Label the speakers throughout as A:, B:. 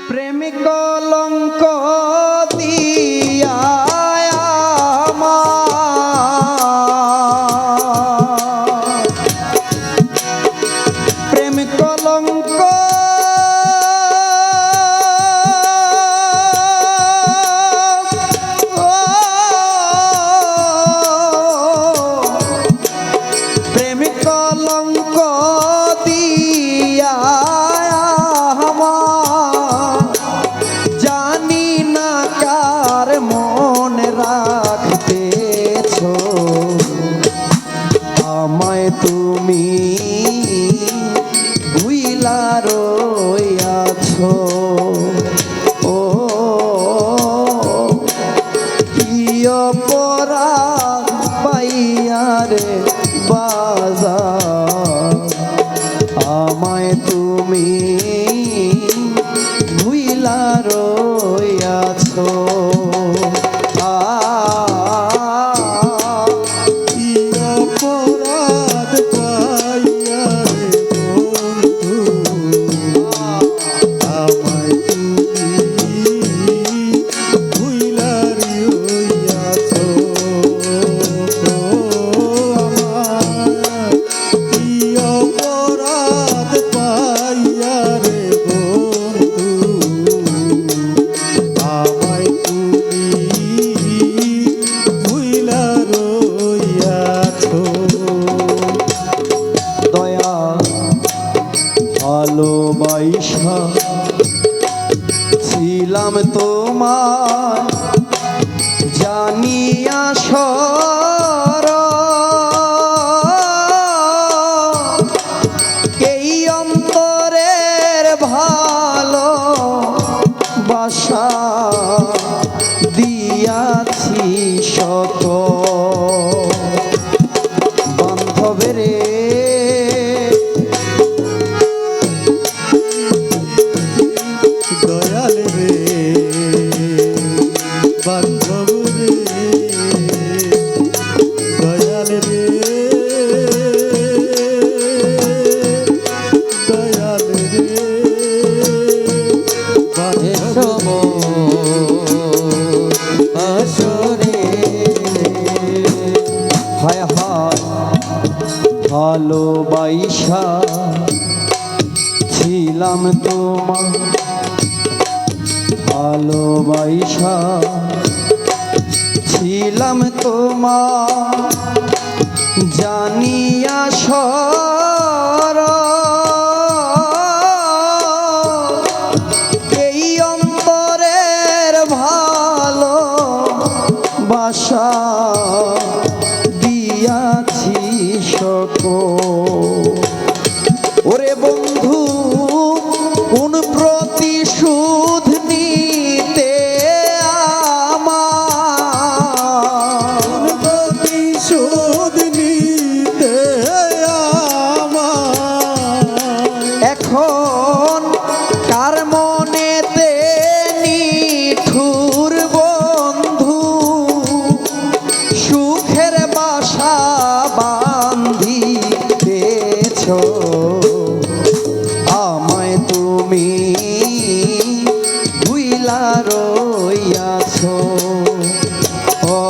A: প্রেম কলঙ্ক দিয়া প্রেম কলঙ্ক প্রেম কলঙ্ক দিয়া জানি না কার মন রাখতেছ আমায় তুমি ভুইলা রইয়াছ ও কি অপরাধ পাইয়া রে বাজার আমায় তুমি ভুইলা রইয়াছ ভালোবাসা ছিলাম তোমার জানিয়া সর এই অন্তরের ভালো বাসা দিয়াছি শত বান্ধবের ভালোবাসা ছিলাম তোমার ভালোবাসা ছিলাম তোমার জানিয়া সর এই অন্তরের ভালো বাসা দিয়াছি ওরে বন্ধু কোন প্রতিশোধ নিতে আমার প্রতিশোধ নিতে আমার এখন কার মনেতে নিঠুর বন্ধু সুখের বাসা বান্ধিতেছ আমায় তুমি ভুইলা রইয়াছ ও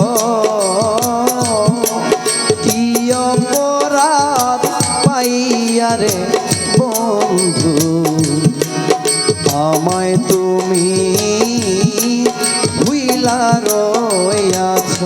A: কি অপরাধ পাইয়া রে বন্ধু আমায় তুমি ভুইলা রইয়াছ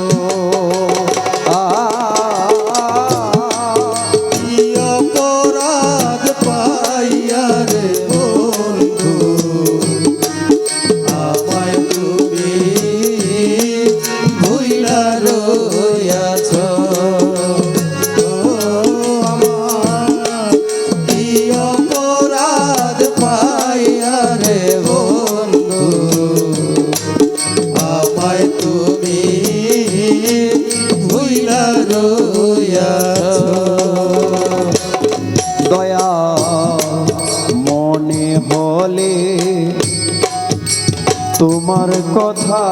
A: দয়া মনে হলে তোমার কথা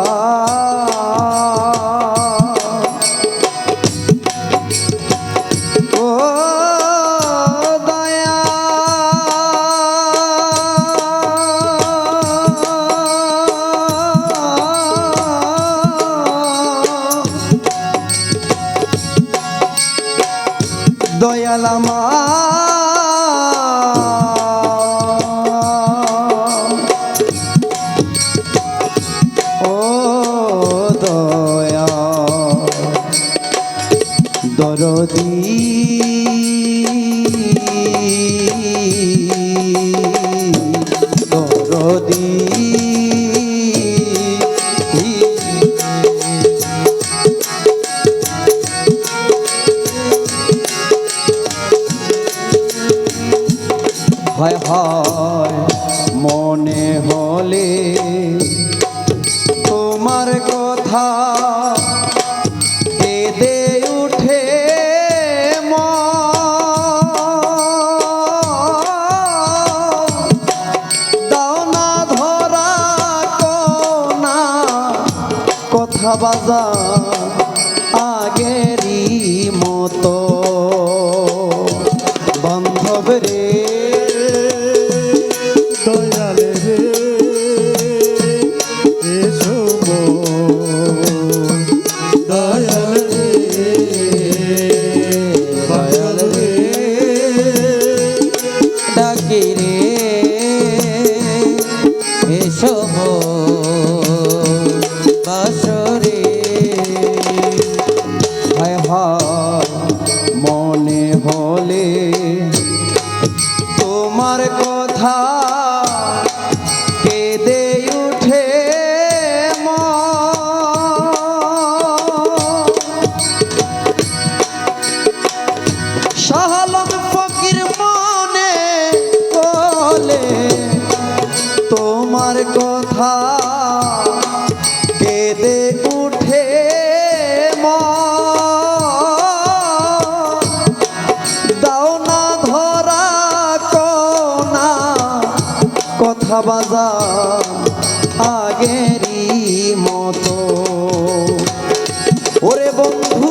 A: ও দয়া দরদি দরদি হায় হায় মনে হলে তোমার কথা কেঁদে উঠে দাও না ধরা কোনা কথা বাজা আগেরই মতো বান্ধব রে
B: দয়াল রে এসো গো দয়াল রে
A: দয়াল রে ডাকি রে এসো বাসরে হায় হায় মনে হলে তোমার কথা কেঁদে উঠে শাহালম ফকির মনে বলে তোমার কথা কেঁদে উঠে দাও না ধরা কোনা কথা বাজা আগেরই মতো ওরে বন্ধু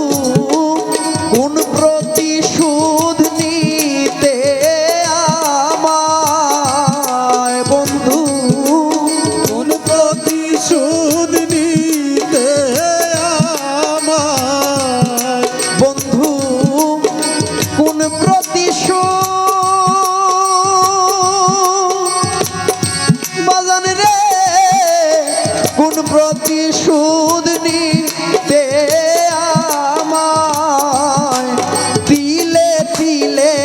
A: কোন প্রতিশোধ নিতে আমায় বন্ধু
B: কোন প্রতিশোধ নিতে আমার
A: বন্ধু কোন প্রতিশোধ বাজান রে কোন প্রতিশোধ নিতে আমায় তিলে তিলে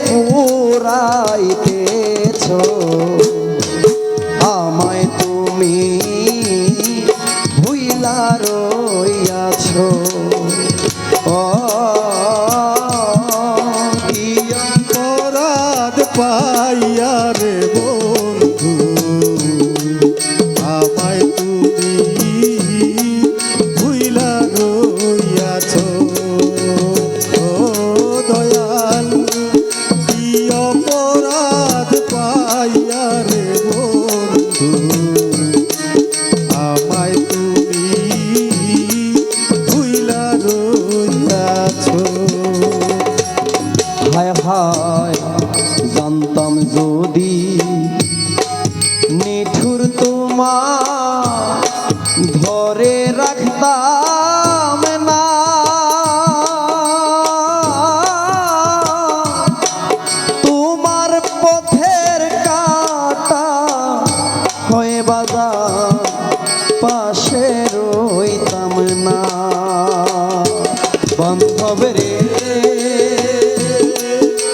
A: পুরাইতেছ আমায় তুমি ভুইলা রইয়াছ
B: অপরাধ পাইয়া রে বন্ধু আমায় তুমি ভুইলা রইয়াছ ও দয়াল কি অপরাধ পাইয়া রে বন্ধু আমায় তুমি ভুইলা রইয়াছ
A: হায় হায় জানতাম যদি নিঠুর তোমার ধরে রাখতাম না তোমার পথের কাটা হয়ে বাজা পাশে রইতাম না বান্ধব রে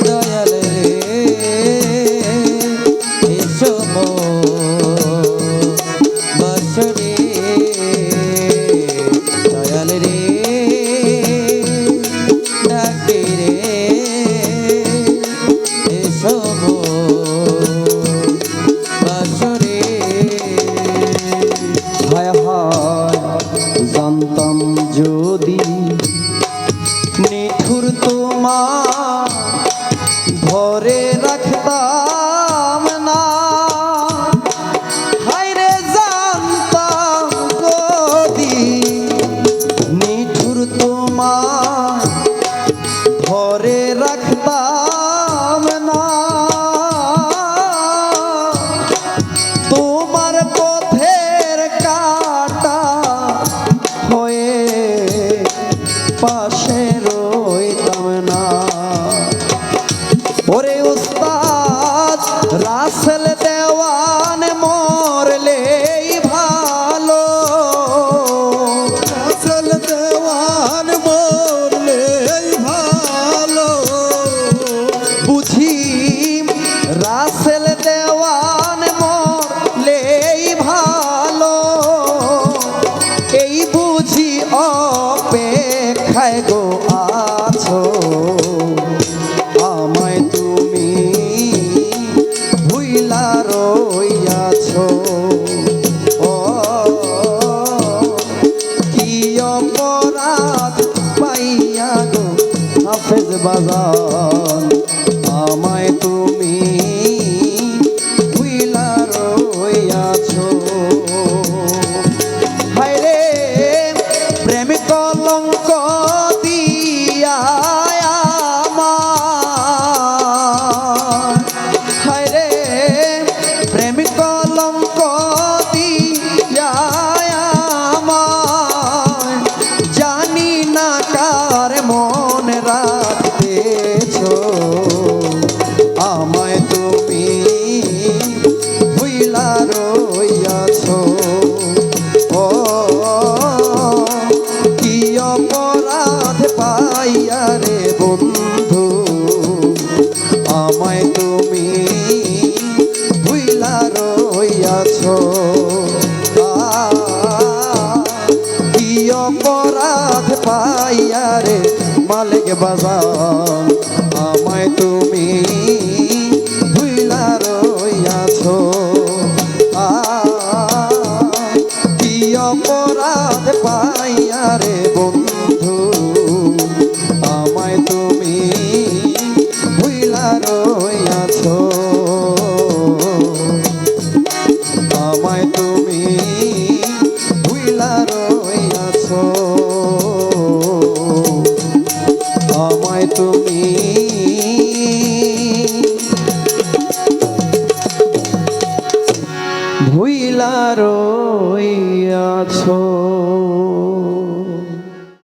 A: দয়াল রে এসো বাসরে দয়াল রে ডাকে রে এসো বাসরে হায় হায় জানতাম যদি নিঠুর তোমার ধরে রাখতাম না হায়রে জানতাম যদি নিঠুর তোমার ধরে রাখতাম না তোমার পথের কাটা হয়ে পাশে রইতাম না ওরে উস্তাদ রাসেল দেওয়ান মরলেই ভালো
B: আসল দেওয়ান মরলেই
A: বাজান আমায় তুমি ভুইলা রইয়াছো হায়রে প্রেম কলঙ্ক দিয়া আমার হায়রে প্রেম কলঙ্ক দিয়া আমার জানি না কার মন রাখতেছো আমায় তুমি ভুইলা রইয়াছো ও কি অপরাধ পাইয়া রে বন্ধু আমায় তুমি ভুইলা রইয়াছো কি অপরাধ পাইয়া রে মালিক বাজান আমায় তুমি ভুইলা রইয়াছো কি অপরাধ পাইয়া রে বন্ধু আমায় তুমি ভুইলা রইয়াছো আমায় তুমি ভুইলা রইয়াছো আমায় তুমি ভুইলা রইয়াছো।